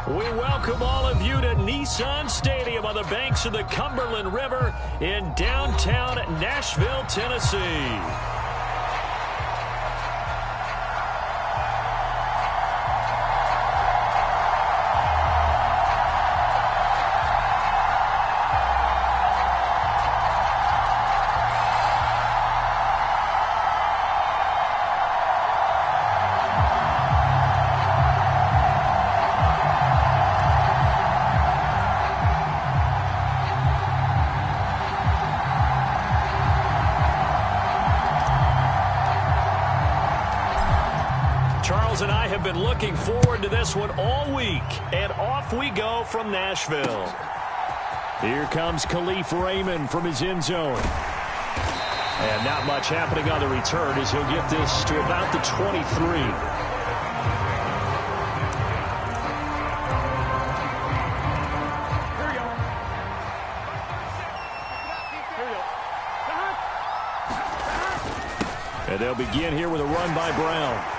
We welcome all of you to Nissan Stadium on the banks of the Cumberland River in downtown Nashville, Tennessee. Charles and I have been looking forward to this one all week, and off we go from Nashville. Here comes Khalif Raymond from his end zone. And not much happening on the return as he'll get this to about the 23. And they'll begin here with a run by Brown.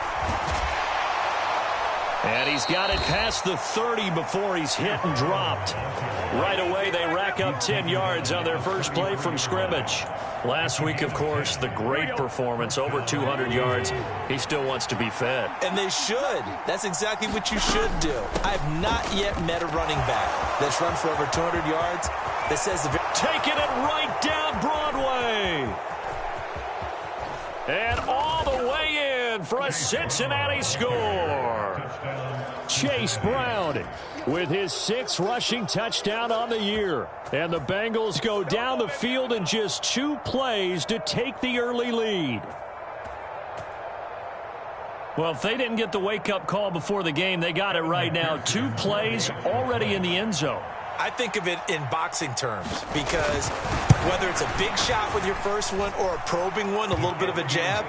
And he's got it past the 30 before he's hit and dropped. Right away, they rack up 10 yards on their first play from scrimmage. Last week, of course, the great performance, over 200 yards. He still wants to be fed. And they should. That's exactly what you should do. I have not yet met a running back that's run for over 200 yards that says the... Taking it right down Broadway. And all the way in for a Cincinnati score. Chase Brown with his 6th rushing touchdown on the year. And the Bengals go down the field in just 2 plays to take the early lead. Well, if they didn't get the wake-up call before the game, they got it right now. 2 plays already in the end zone. I think of it in boxing terms because whether it's a big shot with your first one or a probing one, a little bit of a jab,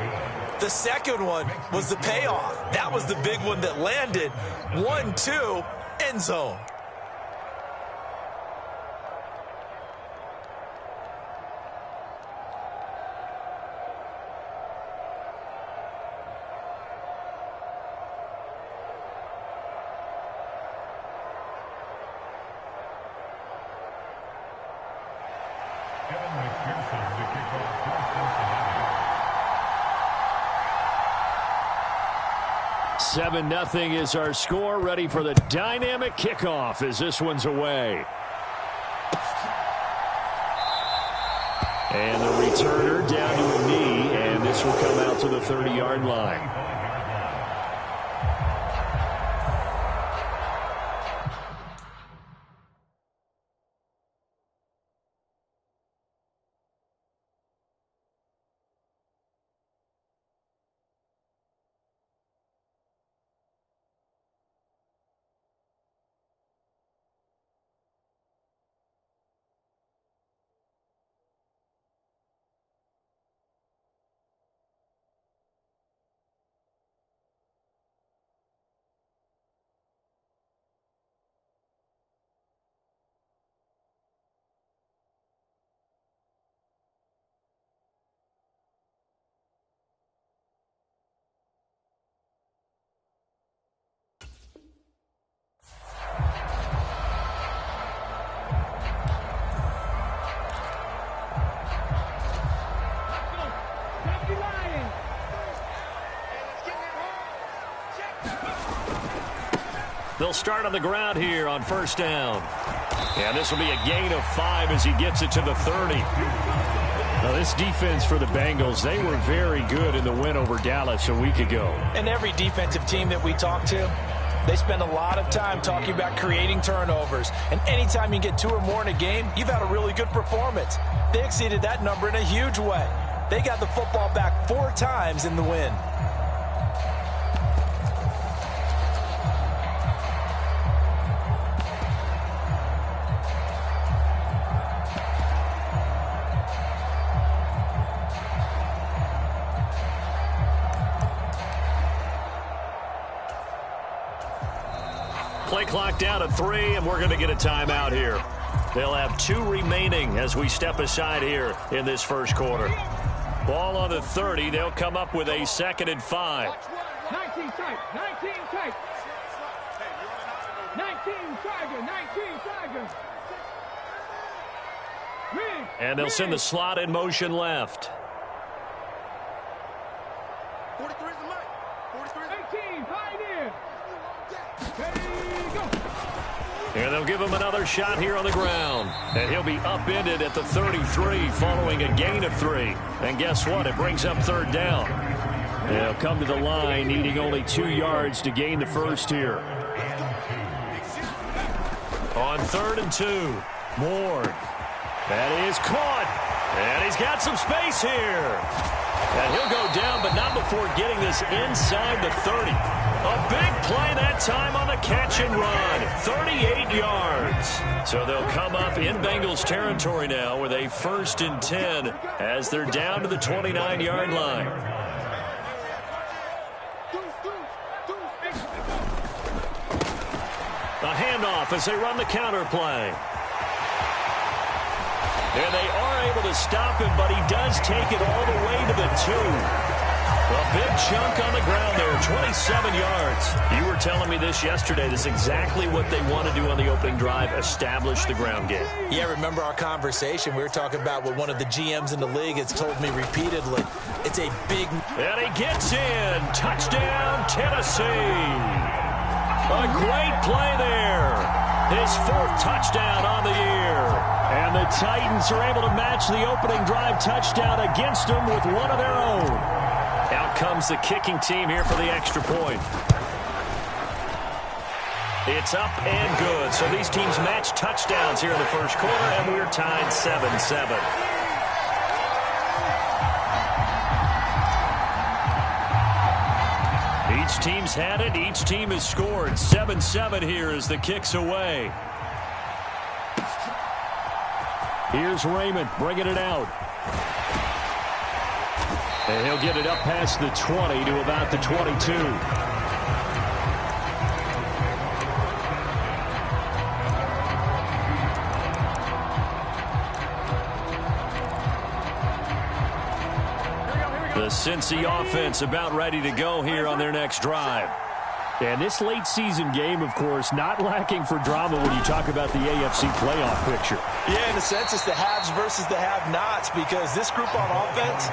the second one was the payoff. That was the big one that landed. 1-2, end zone. Seven 7-0 is our score. Ready for the dynamic kickoff as this one's away. And the returner down to a knee, and this will come out to the 30-yard line. They'll start on the ground here on first down. And this will be a gain of 5 as he gets it to the 30. Now, this defense for the Bengals, they were very good in the win over Dallas a week ago. And every defensive team that we talk to, they spend a lot of time talking about creating turnovers. And anytime you get 2 or more in a game, you've had a really good performance. They exceeded that number in a huge way. They got the football back 4 times in the win. Play clock down at 3, and we're going to get a timeout here. They'll have 2 remaining as we step aside here in this first quarter. Ball on the 30. They'll come up with a 2nd and 5. 19 tight. 19 tight. 19 And they'll send the slot in motion left. 43 is the mark. 43 18, pioneer. And they'll give him another shot here on the ground. And he'll be upended at the 33 following a gain of 3. And guess what? It brings up third down. They'll come to the line needing only 2 yards to gain the first here. On 3rd and 2, Ward. That is caught. And he's got some space here. And he'll go down, but not before getting this inside the 30. A big play that time on the catch and run. 38 yards. So they'll come up in Bengals territory now with a 1st and 10 as they're down to the 29-yard line. A handoff as they run the counter play. And they are able to stop him, but he does take it all the way to the 2. A big chunk on the ground there, 27 yards. You were telling me this yesterday. This is exactly what they want to do on the opening drive, establish the ground game. Yeah, remember our conversation. We were talking about what one of the GMs in the league has told me repeatedly. It's a big... And he gets in. Touchdown, Tennessee. A great play there. His 4th touchdown on the year. And the Titans are able to match the opening drive touchdown against them with one of their own. Out comes the kicking team here for the extra point. It's up and good. So these teams match touchdowns here in the first quarter, and we're tied 7-7. Each team's had it. Each team has scored. 7-7 here as the kick's away. Here's Raymond bringing it out. And he'll get it up past the 20 to about the 22. The Cincy offense about ready to go here on their next drive. And this late season game, of course, not lacking for drama when you talk about the AFC playoff picture. Yeah, in a sense, it's the haves versus the have-nots, because this group on offense,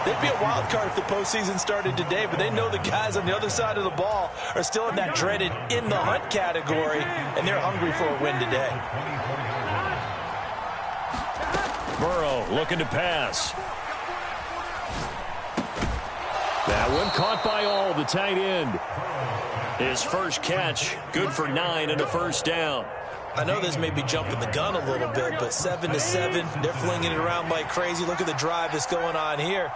they'd be a wild card if the postseason started today, but they know the guys on the other side of the ball are still in that dreaded in-the-hunt category, and they're hungry for a win today. Burrow looking to pass. That one caught by all, the tight end. His first catch, good for 9 and a first down. I know this may be jumping the gun a little bit, but 7-7, they're flinging it around like crazy. Look at the drive that's going on here.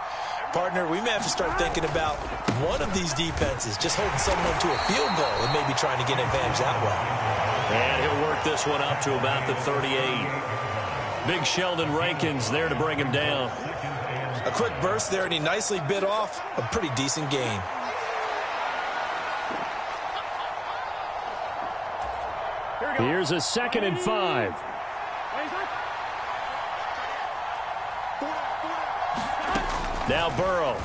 Partner, we may have to start thinking about one of these defenses just holding someone to a field goal and maybe trying to get an advantage that way. And he'll work this one up to about the 38. Big Sheldon Rankins there to bring him down. A quick burst there, and he nicely bit off a pretty decent gain. Here's a 2nd and 5. Now Burrow.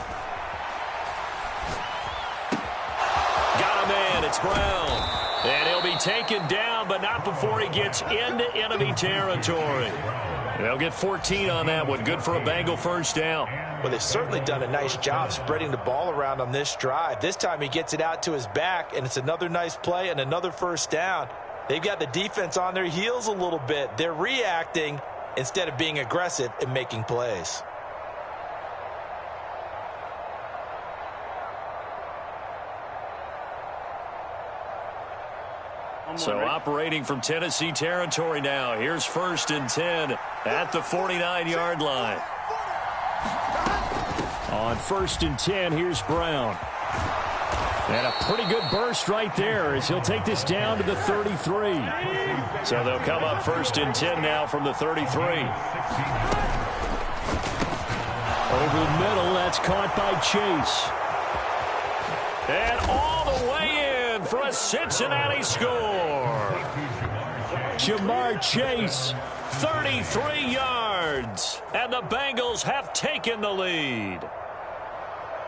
Got a man. It's Brown. And he'll be taken down, but not before he gets into enemy territory. They'll get 14 on that one. Good for a Bengal first down. Well, they've certainly done a nice job spreading the ball around on this drive. This time he gets it out to his back, and it's another nice play and another first down. They've got the defense on their heels a little bit. They're reacting instead of being aggressive and making plays. So operating from Tennessee territory now. Here's 1st and 10 at the 49-yard line. On 1st and 10, here's Brown. And a pretty good burst right there as he'll take this down to the 33. So they'll come up 1st and 10 now from the 33. Over the middle, that's caught by Chase. And all the way in for a Cincinnati score. Jamar Chase, 33 yards. And the Bengals have taken the lead.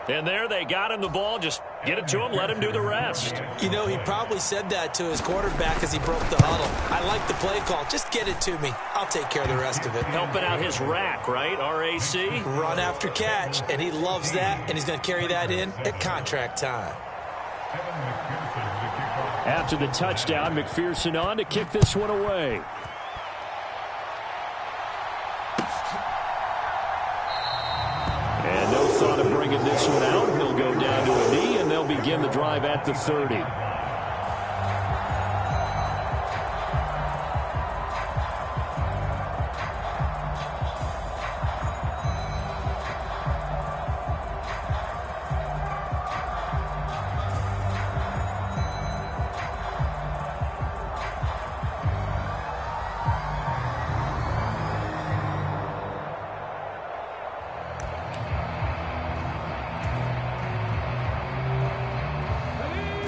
And there they got him the ball just Get it to him, let him do the rest. You know, he probably said that to his quarterback as he broke the huddle. I like the play call. Just get it to me. I'll take care of the rest of it. Helping out his rack, right? RAC? Run after catch, and he loves that, and he's going to carry that in at contract time. After the touchdown, McPherson on to kick this one away. And no thought of bringing this one out. He'll go down to a knee, and they'll begin the drive at the 30.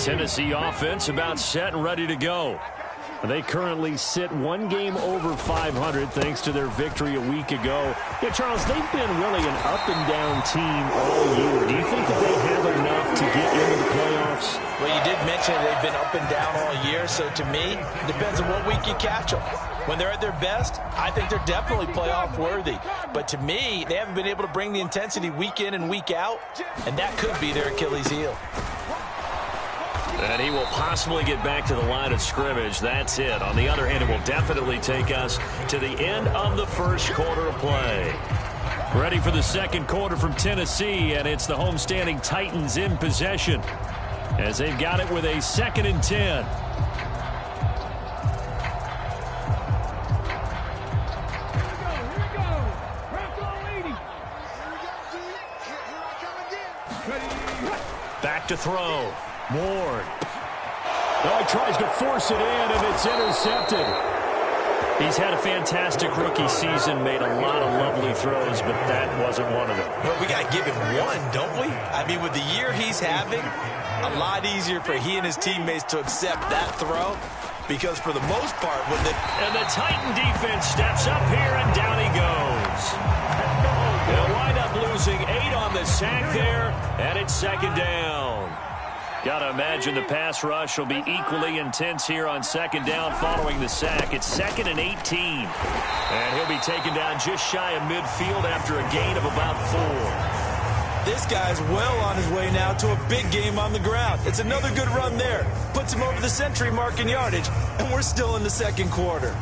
Tennessee offense about set and ready to go. They currently sit one game over 500 thanks to their victory a week ago. Yeah, Charles, they've been really an up-and-down team all year. Do you think that they have enough to get into the playoffs? Well, you did mention they've been up and down all year, so to me, it depends on what week you catch them. When they're at their best, I think they're definitely playoff worthy. But to me, they haven't been able to bring the intensity week in and week out, and that could be their Achilles heel. And he will possibly get back to the line of scrimmage. That's it. On the other hand, it will definitely take us to the end of the first quarter of play. Ready for the second quarter from Tennessee, and it's the homestanding Titans in possession as they've got it with a 2nd and 10. Back to throw. Ward. No, he tries to force it in, and it's intercepted. He's had a fantastic rookie season, made a lot of lovely throws, but that wasn't one of them. Well, we got to give him one, don't we? I mean, with the year he's having, a lot easier for he and his teammates to accept that throw, because for the most part, with it. And the Titan defense steps up here, and down he goes. They'll wind up losing 8 on the sack there, and it's 2nd down. Got to imagine the pass rush will be equally intense here on 2nd down following the sack. It's 2nd and 18. And he'll be taken down just shy of midfield after a gain of about 4. This guy's well on his way now to a big game on the ground. It's another good run there. Puts him over the century mark in yardage, and we're still in the second quarter.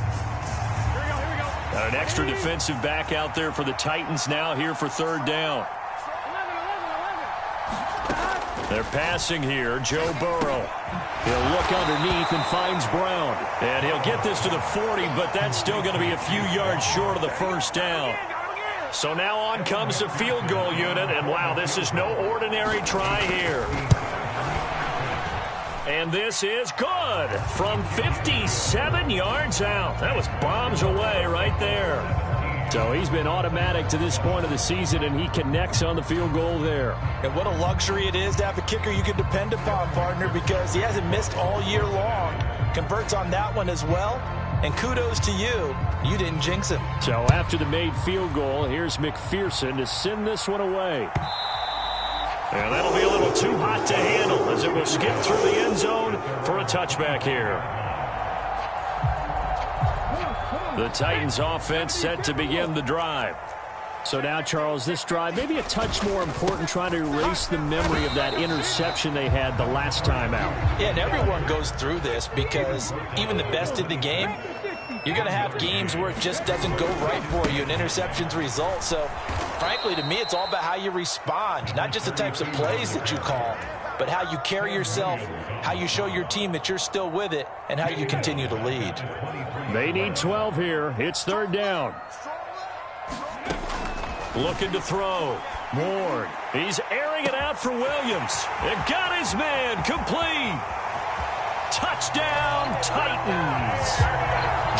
Got an extra defensive back out there for the Titans now here for 3rd down. They're passing here. Joe Burrow. He'll look underneath and finds Brown. And he'll get this to the 40, but that's still going to be a few yards short of the 1st down. So now on comes the field goal unit, and wow, this is no ordinary try here. And this is good from 57 yards out. That was bombs away right there. So he's been automatic to this point of the season, and he connects on the field goal there. And what a luxury it is to have a kicker you can depend upon, partner, because he hasn't missed all year long. Converts on that one as well. And kudos to you. You didn't jinx him. So after the made field goal, here's McPherson to send this one away. And that'll be a little too hot to handle as it will skip through the end zone for a touchback here. The Titans offense set to begin the drive. So now, Charles, this drive maybe a touch more important, trying to erase the memory of that interception they had the last time out. Yeah, and everyone goes through this because even the best in the game, you're going to have games where it just doesn't go right for you and interceptions result. So, frankly, to me, it's all about how you respond, not just the types of plays that you call, but how you carry yourself, how you show your team that you're still with it, and how you continue to lead. They need 12 here. It's 3rd down. Looking to throw. Ward. He's airing it out for Williams. And got his man complete. Touchdown, Titans.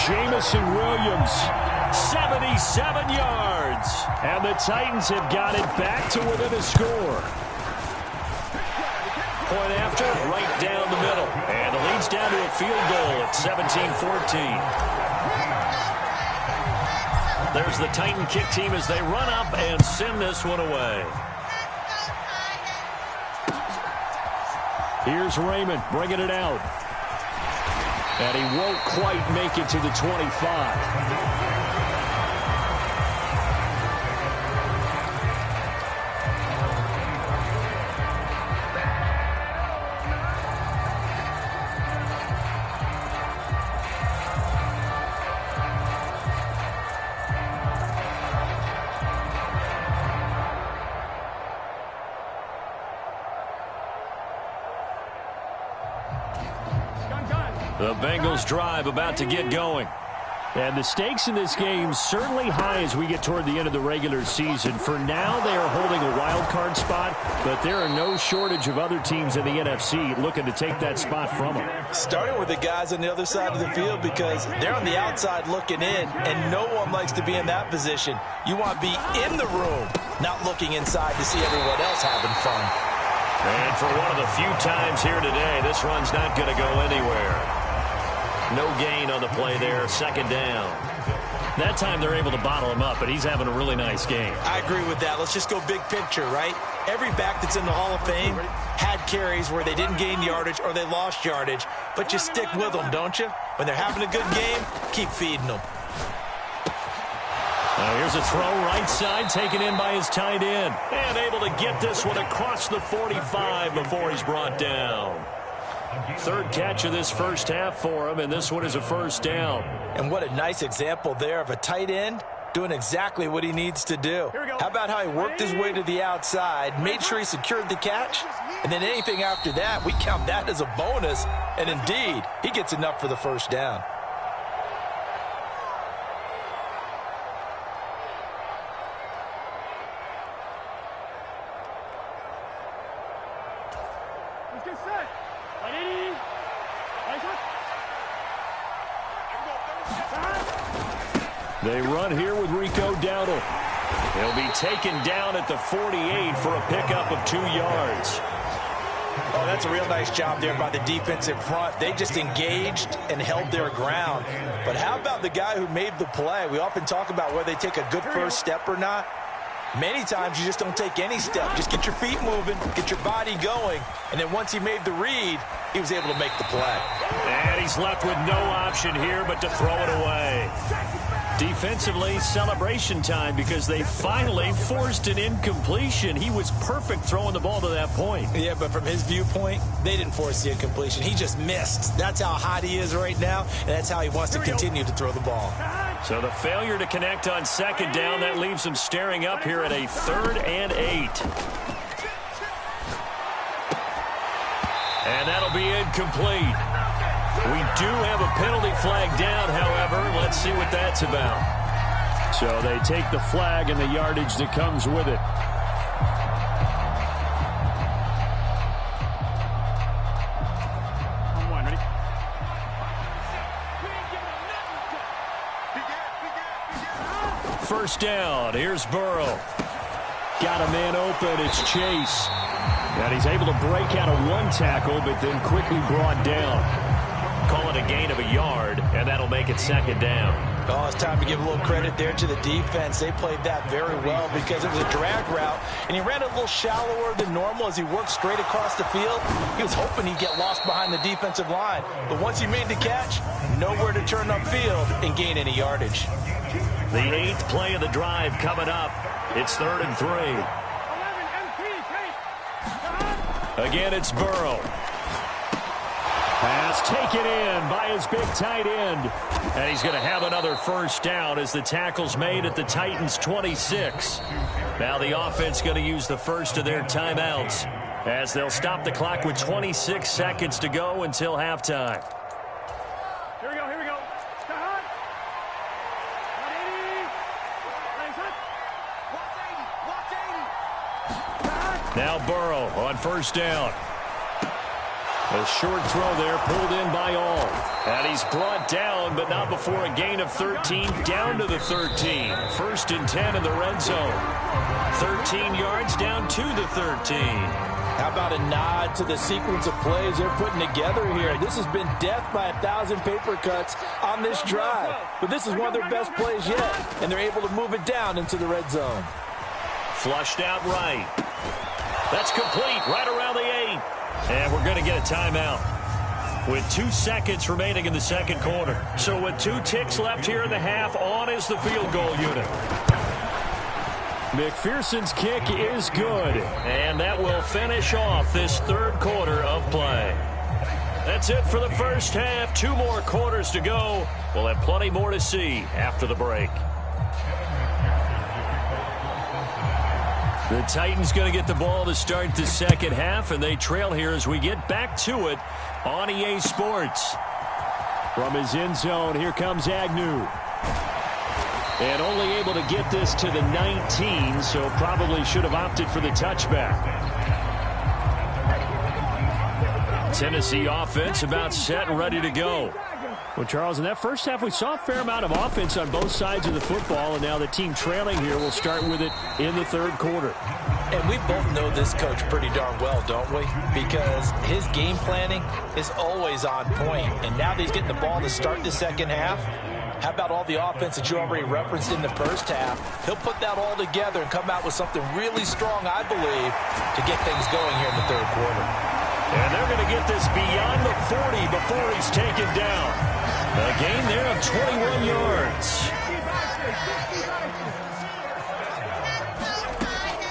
Jamison Williams, 77 yards. And the Titans have got it back to within a score. Point after, right down the middle. And it leads down to a field goal at 17-14. There's the Titan kick team as they run up and send this one away. Here's Raymond bringing it out. And he won't quite make it to the 25. The Bengals drive about to get going. And the stakes in this game certainly high as we get toward the end of the regular season. For now, they are holding a wild card spot, but there are no shortage of other teams in the NFC looking to take that spot from them. Starting with the guys on the other side of the field because they're on the outside looking in, and no one likes to be in that position. You want to be in the room, not looking inside to see everyone else having fun. And for one of the few times here today, this run's not going to go anywhere. No gain on the play there, second down. That time they're able to bottle him up, but he's having a really nice game. I agree with that. Let's just go big picture, right? Every back that's in the Hall of Fame had carries where they didn't gain yardage or they lost yardage, but you stick with them, don't you? When they're having a good game, keep feeding them. Now here's a throw right side, taken in by his tight end. And able to get this one across the 45 before he's brought down. Third catch of this first half for him, and this one is a first down. And what a nice example there of a tight end doing exactly what he needs to do. How about how he worked his way to the outside, made sure he secured the catch, and then anything after that, we count that as a bonus. And indeed, he gets enough for the first down. They run here with Rico Dowdle. He'll be taken down at the 48 for a pickup of 2 yards. Oh, that's a real nice job there by the defensive front. They just engaged and held their ground. But how about the guy who made the play? We often talk about whether they take a good first step or not. Many times you just don't take any step. Just get your feet moving, get your body going, and then once he made the read, he was able to make the play. And he's left with no option here but to throw it away. Defensively, celebration time because they finally forced an incompletion. He was perfect throwing the ball to that point. Yeah, but from his viewpoint, they didn't force the incompletion. He just missed. That's how hot he is right now, and that's how he wants to continue to throw the ball. So the failure to connect on second down, that leaves him staring up here at a 3rd and 8. And that'll be incomplete. We do have a penalty flag down, however. Let's see what that's about. So they take the flag and the yardage that comes with it. First down. Here's Burrow. Got a man open. It's Chase. And he's able to break out of 1 tackle, but then quickly brought down. Call it a gain of a yard, and that'll make it 2nd down. Oh, it's time to give a little credit there to the defense. They played that very well because it was a drag route, and he ran a little shallower than normal as he worked straight across the field. He was hoping he'd get lost behind the defensive line, but once he made the catch, nowhere to turn upfield and gain any yardage. The 8th play of the drive coming up. It's 3rd and 3. Again, it's Burrow. Pass taken in by his big tight end. And he's going to have another first down as the tackle's made at the Titans' 26. Now the offense going to use the first of their timeouts as they'll stop the clock with 26 seconds to go until halftime. Here we go, here we go. Start. 180. Now Burrow on first down. A short throw there, pulled in by all. And he's brought down, but not before a gain of 13, down to the 13. 1st and 10 in the red zone. 13 yards down to the 13. How about a nod to the sequence of plays they're putting together here? This has been death by 1,000 paper cuts on this drive. But this is one of their best plays yet, and they're able to move it down into the red zone. Flushed out right. That's complete, right around the 8. And we're going to get a timeout with 2 seconds remaining in the second quarter. So with 2 ticks left here in the half, on is the field goal unit. McPherson's kick is good. And that will finish off this third quarter of play. That's it for the first half. 2 more quarters to go. We'll have plenty more to see after the break. The Titans going to get the ball to start the second half, and they trail here as we get back to it on EA Sports. From his end zone, here comes Agnew. And only able to get this to the 19, so probably should have opted for the touchback. Tennessee offense about set and ready to go. Well, Charles, in that first half, we saw a fair amount of offense on both sides of the football, and now the team trailing here will start with it in the third quarter. And we both know this coach pretty darn well, don't we? Because his game planning is always on point. And now that he's getting the ball to start the second half, how about all the offense that you already referenced in the first half? He'll put that all together and come out with something really strong, I believe, to get things going here in the third quarter. And they're going to get this beyond the 40 before he's taken down. A gain there of 21 yards.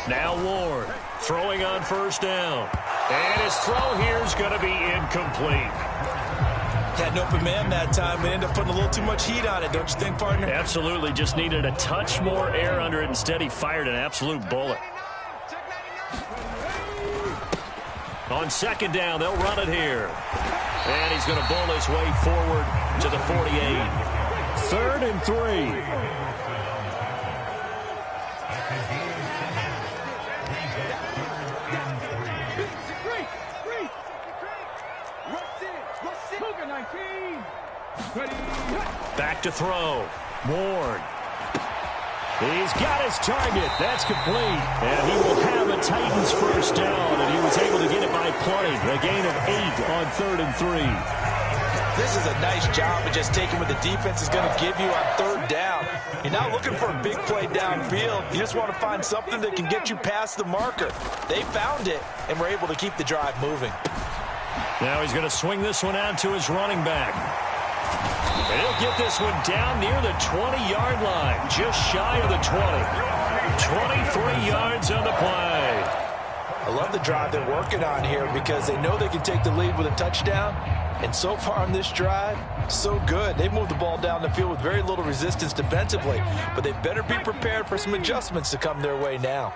Now Ward throwing on first down. And his throw here is going to be incomplete. Had an open man that time. We ended up putting a little too much heat on it, don't you think, partner? Absolutely. Just needed a touch more air under it. Instead, he fired an absolute bullet. On second down, they'll run it here. And he's going to bowl his way forward to the 48. 3rd and 3. Back to throw. Ward. He's got his target. That's complete. And he will have a Titans first down, and he was able to get it by plenty. A gain of 8 on 3rd and 3. This is a nice job of just taking what the defense is going to give you on 3rd down. You're not looking for a big play downfield. You just want to find something that can get you past the marker. They found it and were able to keep the drive moving. Now he's going to swing this one out to his running back. And he'll get this one down near the 20-yard line, just shy of the 20. 23 yards on the play. I love the drive they're working on here because they know they can take the lead with a touchdown. And so far on this drive, so good. They moved the ball down the field with very little resistance defensively, but they better be prepared for some adjustments to come their way now.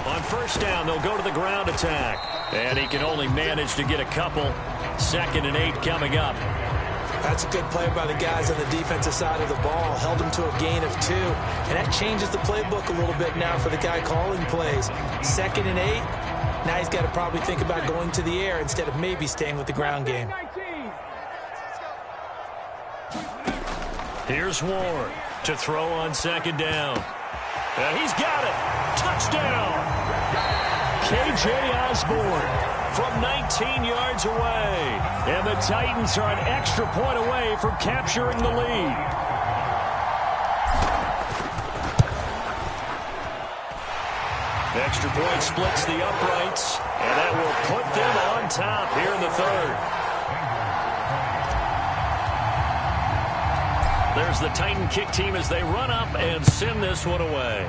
On first down, they'll go to the ground attack. And he can only manage to get a couple. 2nd and 8 coming up. That's a good play by the guys on the defensive side of the ball. Held him to a gain of 2. And that changes the playbook a little bit now for the guy calling plays. 2nd and 8. Now he's got to probably think about going to the air instead of maybe staying with the ground game. Here's Ward to throw on 2nd down. And he's got it. Touchdown. K.J. Osborne from 19 yards away. And the Titans are an extra point away from capturing the lead. Extra point splits the uprights. And that will put them on top here in the 3rd. There's the Titan kick team as they run up and send this one away.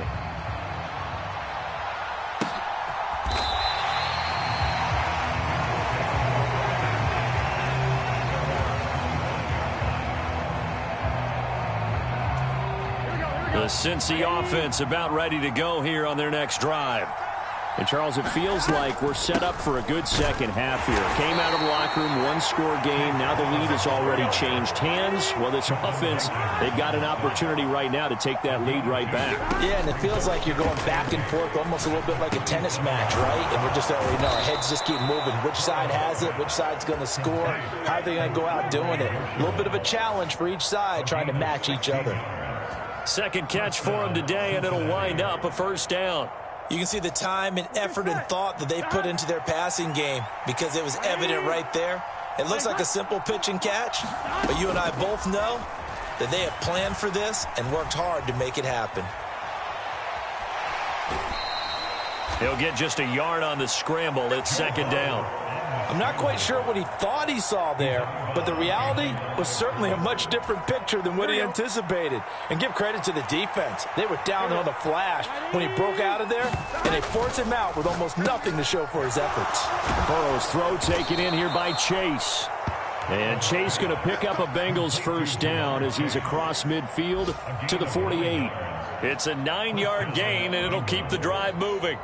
The Cincy offense about ready to go here on their next drive. And, Charles, it feels like we're set up for a good second half here. Came out of the locker room, 1-score game. Now the lead has already changed hands. Well, this offense, they've got an opportunity right now to take that lead right back. Yeah, and it feels like you're going back and forth, almost a little bit like a tennis match, right? And we're just already know our heads just keep moving. Which side has it? Which side's going to score? How are they going to go out doing it? A little bit of a challenge for each side, trying to match each other. Second catch for him today, and it'll wind up a first down. You can see the time and effort and thought that they put into their passing game because it was evident right there. It looks like a simple pitch and catch, but you and I both know that they have planned for this and worked hard to make it happen. He'll get just a yard on the scramble. It's second down. I'm not quite sure what he thought he saw there, but the reality was certainly a much different picture than what he anticipated. And give credit to the defense. They were down on the flash when he broke out of there, and they forced him out with almost nothing to show for his efforts. Burrow's throw taken in here by Chase. And Chase going to pick up a Bengals first down as he's across midfield to the 48. It's a 9-yard gain, and it'll keep the drive moving.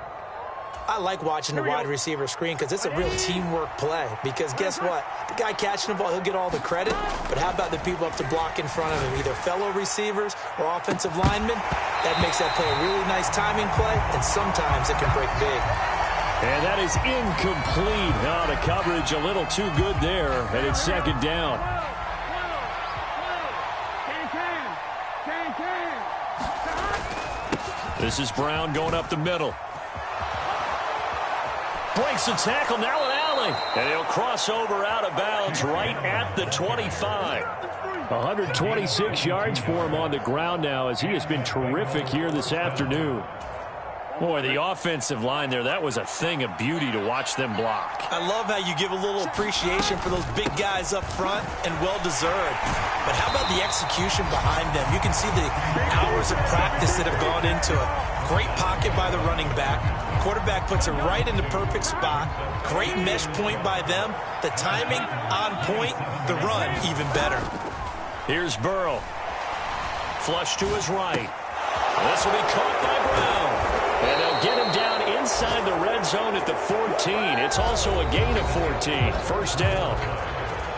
I like watching the wide receiver screen because it's a real teamwork play. Because guess what? The guy catching the ball, he'll get all the credit. But how about the people up to block in front of him, either fellow receivers or offensive linemen? That makes that play a really nice timing play, and sometimes it can break big. And that is incomplete. Oh, the coverage a little too good there, and it's second down. This is Brown going up the middle. Breaks the tackle, now an alley. And he'll cross over out of bounds right at the 25. 126 yards for him on the ground now as he has been terrific here this afternoon. Boy, the offensive line there, that was a thing of beauty to watch them block. I love how you give a little appreciation for those big guys up front, and well-deserved. But how about the execution behind them? You can see the hours of practice that have gone into it. Great pocket by the running back. Quarterback puts it right in the perfect spot. Great mesh point by them. The timing on point. The run even better. Here's Burrow. Flush to his right. This will be caught by Brown. And they'll get him down inside the red zone at the 14. It's also a gain of 14. First down.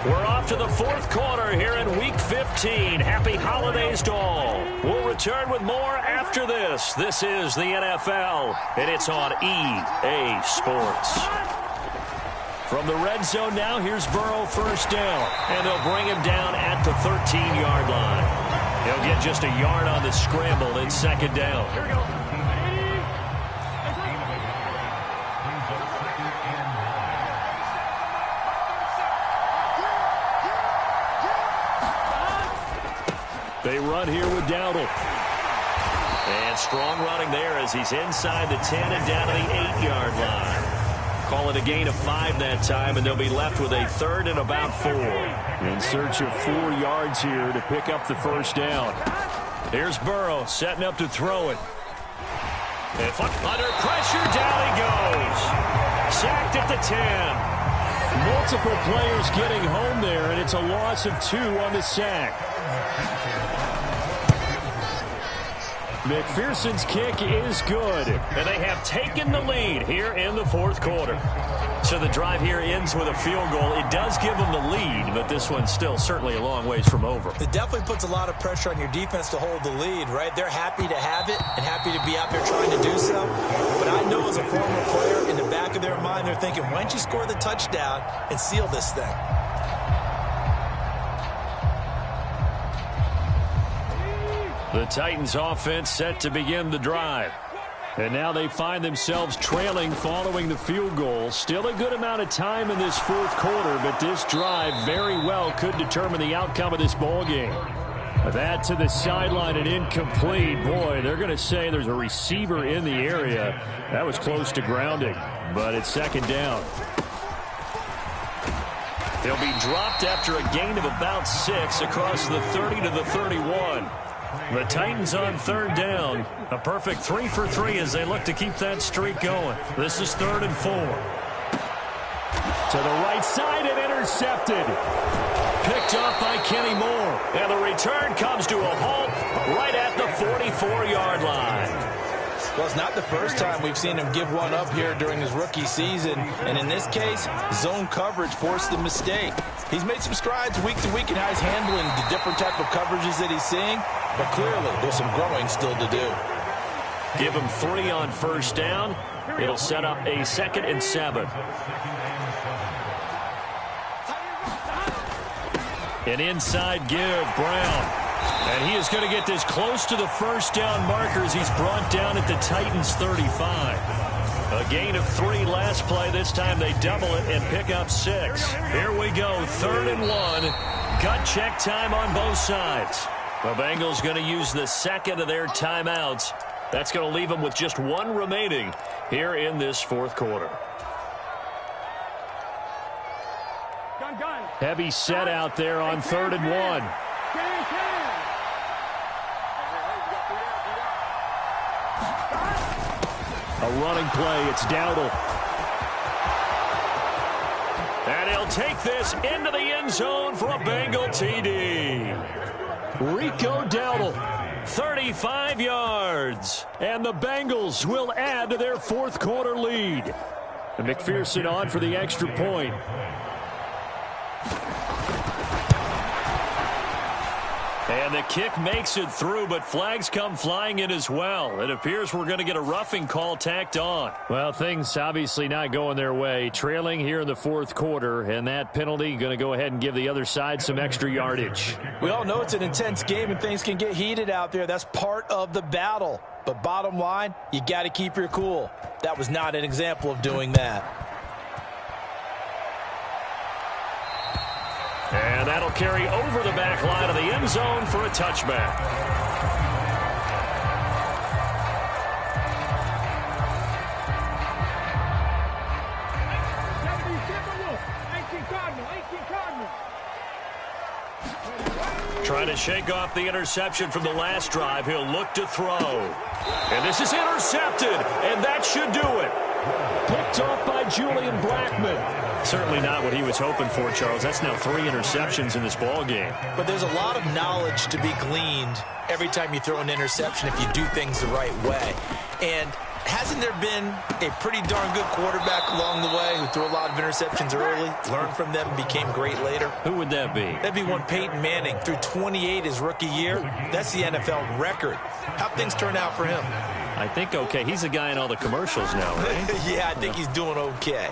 We're off to the fourth quarter here in Week 15. Happy holidays to all. We'll return with more after this. This is the NFL, and it's on EA Sports. From the red zone now, here's Burrow first down. And they'll bring him down at the 13-yard line. He'll get just a yard on the scramble. It's second down. Here we go. They run here with Dowdle. And strong running there as he's inside the 10 and down to the 8-yard line. Call it a gain of 5 that time, and they'll be left with a third and about 4. In search of 4 yards here to pick up the first down. Here's Burrow setting up to throw it. And under pressure, down he goes. Sacked at the 10. Multiple players getting home there, and it's a loss of 2 on the sack. McPherson's kick is good, and they have taken the lead here in the fourth quarter. So the drive here ends with a field goal. It does give them the lead, but this one's still certainly a long ways from over. It definitely puts a lot of pressure on your defense to hold the lead, right? They're happy to have it and happy to be out there trying to do so. But I know as a former player, in the back of their mind, they're thinking, why don't you score the touchdown and seal this thing? The Titans offense set to begin the drive. And now they find themselves trailing following the field goal. Still a good amount of time in this fourth quarter, but this drive very well could determine the outcome of this ball game. That to the sideline and incomplete. Boy, they're going to say there's a receiver in the area. That was close to grounding, but it's second down. They'll be dropped after a gain of about 6 across the 30 to the 31. The Titans on third down. A perfect 3 for 3 as they look to keep that streak going. This is 3rd and 4. To the right side and intercepted. Picked off by Kenny Moore. And the return comes to a halt right at the 44-yard line. Well, it's not the first time we've seen him give one up here during his rookie season. And in this case, zone coverage forced the mistake. He's made some strides week to week in how he's handling the different type of coverages that he's seeing. But clearly, there's some growing still to do. Give him 3 on first down. It'll set up a 2nd and 7. An inside give, Brown. And he is going to get this close to the first down markers. He's brought down at the Titans' 35. A gain of 3 last play. This time they double it and pick up 6. Here we go, 3rd and 1. Gut check time on both sides. The Bengals going to use the second of their timeouts That's going to leave them with just one remaining here in this fourth quarter. Gun. Heavy set out there on 3rd and 1. A running play. It's Dowdle. And he'll take this into the end zone for a Bengal TD. Rico Dowdle, 35 yards. And the Bengals will add to their fourth quarter lead. And McPherson on for the extra point. And the kick makes it through, but flags come flying in as well. It appears we're going to get a roughing call tacked on. Well, things obviously not going their way. Trailing here in the fourth quarter, and that penalty going to go ahead and give the other side some extra yardage. We all know it's an intense game and things can get heated out there. That's part of the battle. But bottom line, you got to keep your cool. That was not an example of doing that. And that'll carry over the back line of the end zone for a touchback. Trying to shake off the interception from the last drive. He'll look to throw. And this is intercepted, and that should do it. Picked off by Julian Blackmon. Certainly not what he was hoping for, Charles. That's now 3 interceptions in this ball game. But there's a lot of knowledge to be gleaned every time you throw an interception if you do things the right way. And hasn't there been a pretty darn good quarterback along the way who threw a lot of interceptions early, learned from them, and became great later? Who would that be? That'd be one Peyton Manning. Threw 28 his rookie year. That's the NFL record. How'd things turn out for him? I think okay. He's a guy in all the commercials now, right? Yeah, I think he's doing okay.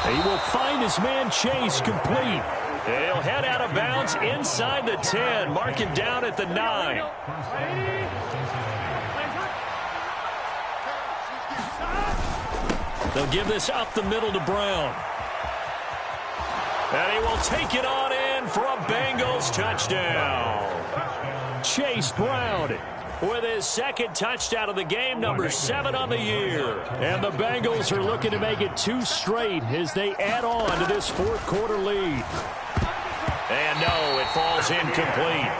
He will find his man Chase complete. He'll head out of bounds inside the 10, marking down at the 9. They'll give this up the middle to Brown. And he will take it on in for a Bengals touchdown. Chase Brown with his second touchdown of the game, number 7 on the year. And the Bengals are looking to make it 2 straight as they add on to this fourth quarter lead. And no, it falls incomplete.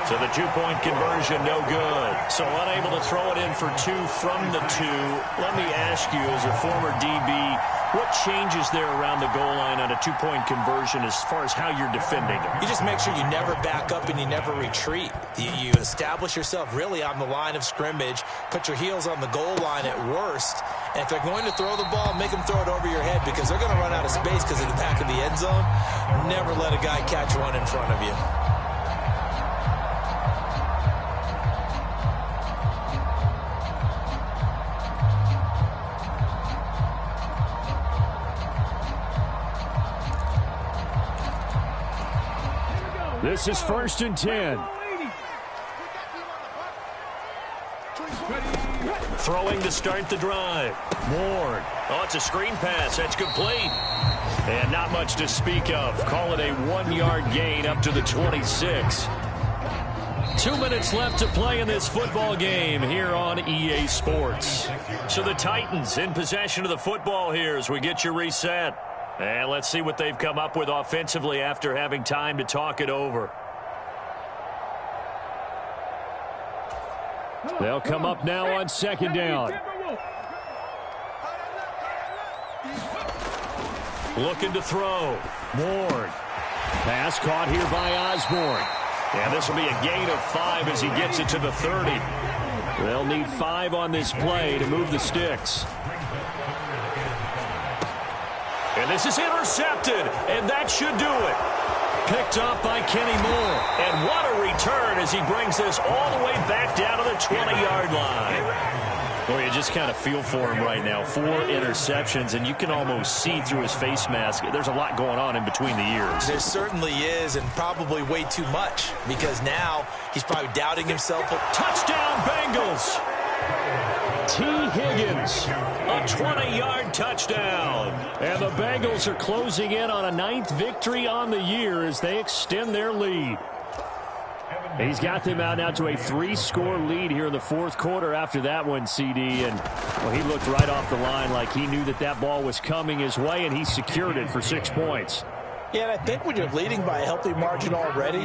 So the 2-point conversion, no good. So unable to throw it in for 2 from the 2. Let me ask you, as a former DB, what changes there around the goal line on a 2-point conversion as far as how you're defending it? You just make sure you never back up and you never retreat. You establish yourself really on the line of scrimmage, put your heels on the goal line at worst, and if they're going to throw the ball, make them throw it over your head because they're going to run out of space because of the back of the end zone. Never let a guy catch one in front of you. This is 1st and 10. Throwing to start the drive. Ward. Oh, it's a screen pass. That's complete. And not much to speak of. Call it a 1-yard gain up to the 26. 2 minutes left to play in this football game here on EA Sports. So the Titans in possession of the football here as we get you reset. And let's see what they've come up with offensively after having time to talk it over. They'll come up now on 2nd down. Looking to throw. Ward. Pass caught here by Osborne. And this will be a gain of 5 as he gets it to the 30. They'll need 5 on this play to move the sticks. And this is intercepted, and that should do it. Picked up by Kenny Moore. And what a return as he brings this all the way back down to the 20-yard line. Boy, you just kind of feel for him right now. 4 interceptions, and you can almost see through his face mask. There's a lot going on in between the ears. There certainly is, and probably way too much, because now he's probably doubting himself. Touchdown, Bengals! T. Higgins, a 20-yard touchdown. And the Bengals are closing in on a 9th victory on the year as they extend their lead. He's got them out now to a 3-score lead here in the fourth quarter after that one, CD. And well, he looked right off the line like he knew that that ball was coming his way, and he secured it for 6 points. Yeah, and I think when you're leading by a healthy margin already,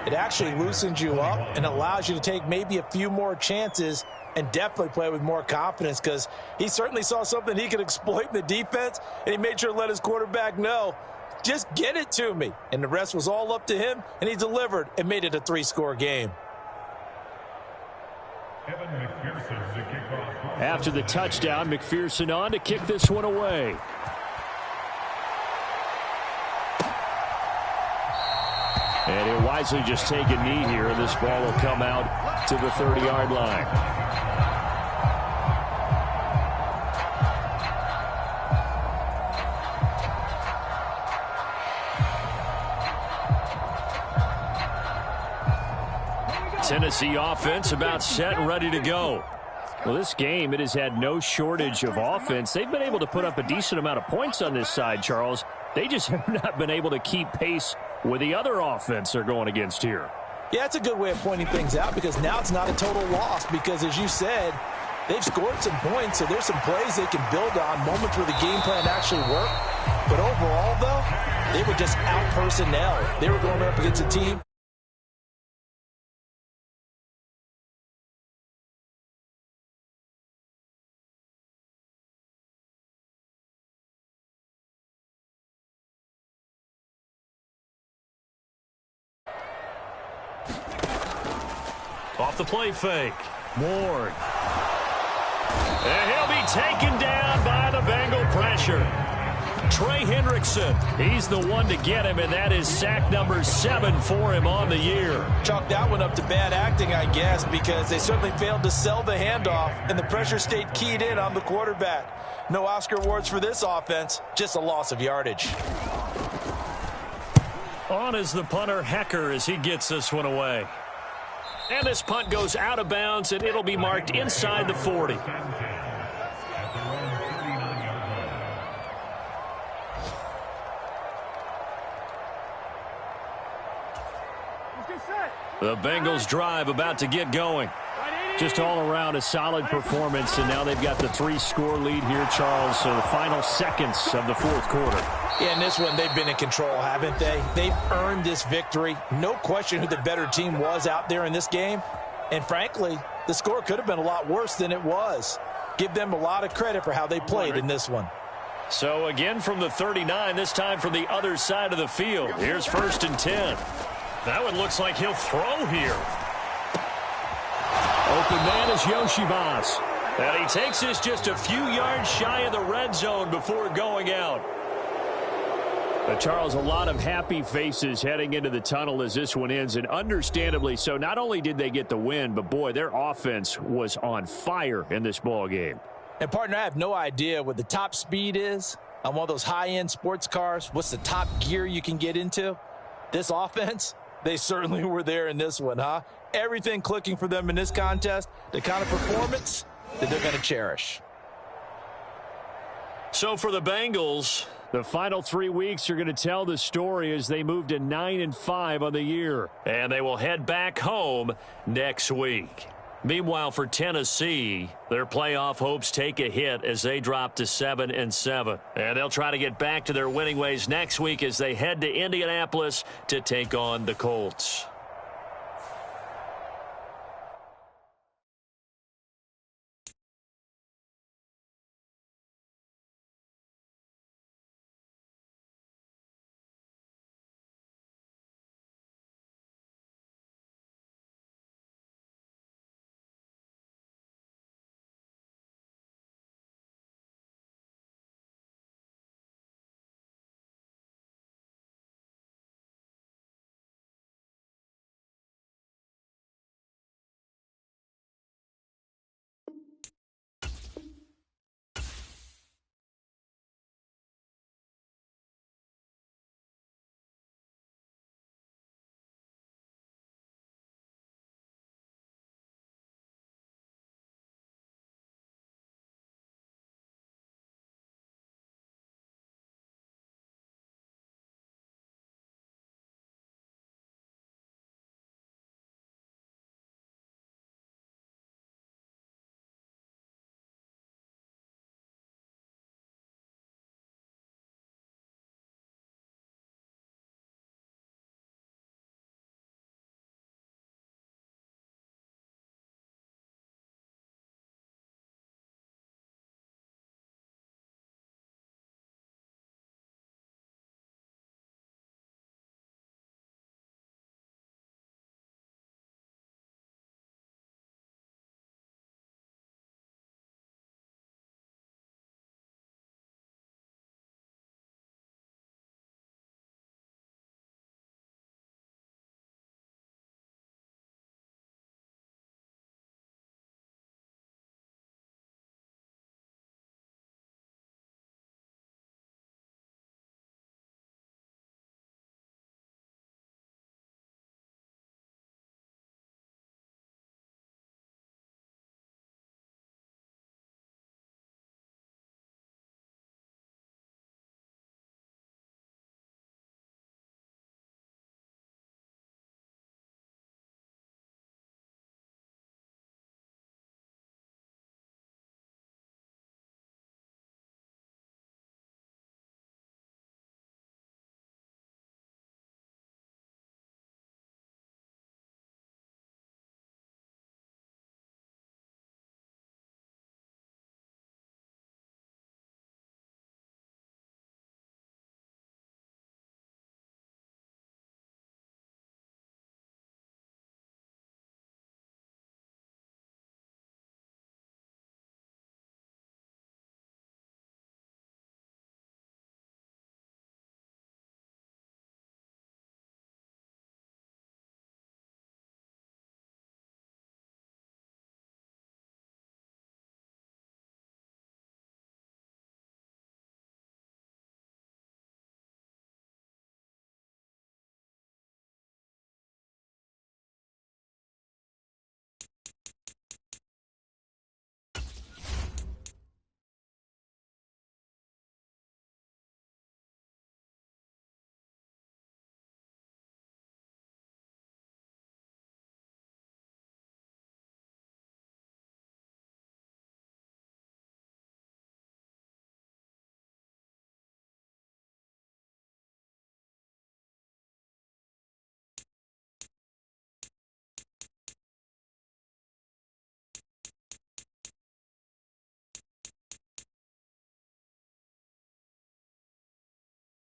it actually loosens you up and allows you to take maybe a few more chances and definitely play with more confidence, because he certainly saw something he could exploit in the defense, and he made sure to let his quarterback know, just get it to me. And the rest was all up to him, and he delivered and made it a 3-score game. After the touchdown, McPherson on to kick this one away. And he'll wisely just take a knee here, and this ball will come out to the 30-yard line. Tennessee offense about set and ready to go. Well, this game, it has had no shortage of offense. They've been able to put up a decent amount of points on this side, Charles. They just have not been able to keep pace with the other offense they're going against here. Yeah, that's a good way of pointing things out, because now it's not a total loss, because as you said, they've scored some points, so there's some plays they can build on, moments where the game plan actually worked. But overall, though, they were just out-personnel. They were going up against a team. Off the play fake. Ward. And he'll be taken down by the Bengal pressure. Trey Hendrickson, he's the one to get him, and that is sack number 7 for him on the year. Chalk that one up to bad acting, I guess, because they certainly failed to sell the handoff, and the pressure stayed keyed in on the quarterback. No Oscar awards for this offense, just a loss of yardage. On is the punter, Hecker, as he gets this one away. And this punt goes out of bounds, and it'll be marked inside the 40. The Bengals drive about to get going. Just all around a solid performance, and now they've got the 3-score lead here, Charles. So the final seconds of the fourth quarter. Yeah, in this one, they've been in control, haven't they? They've earned this victory. No question who the better team was out there in this game. And frankly, the score could have been a lot worse than it was. Give them a lot of credit for how they played in this one. So again from the 39, this time from the other side of the field. Here's 1st and 10. That one looks like he'll throw here. Open man is Yoshivas. And he takes this just a few yards shy of the red zone before going out. Charles, a lot of happy faces heading into the tunnel as this one ends, and understandably so. Not only did they get the win, but boy, their offense was on fire in this ball game. And partner, I have no idea what the top speed is on one of those high-end sports cars. What's the top gear you can get into? This offense, they certainly were there in this one, huh? Everything clicking for them in this contest, the kind of performance that they're going to cherish. So for the Bengals, the final 3 weeks are going to tell the story as they move to 9-5 on the year. And they will head back home next week. Meanwhile, for Tennessee, their playoff hopes take a hit as they drop to 7-7. And they'll try to get back to their winning ways next week as they head to Indianapolis to take on the Colts.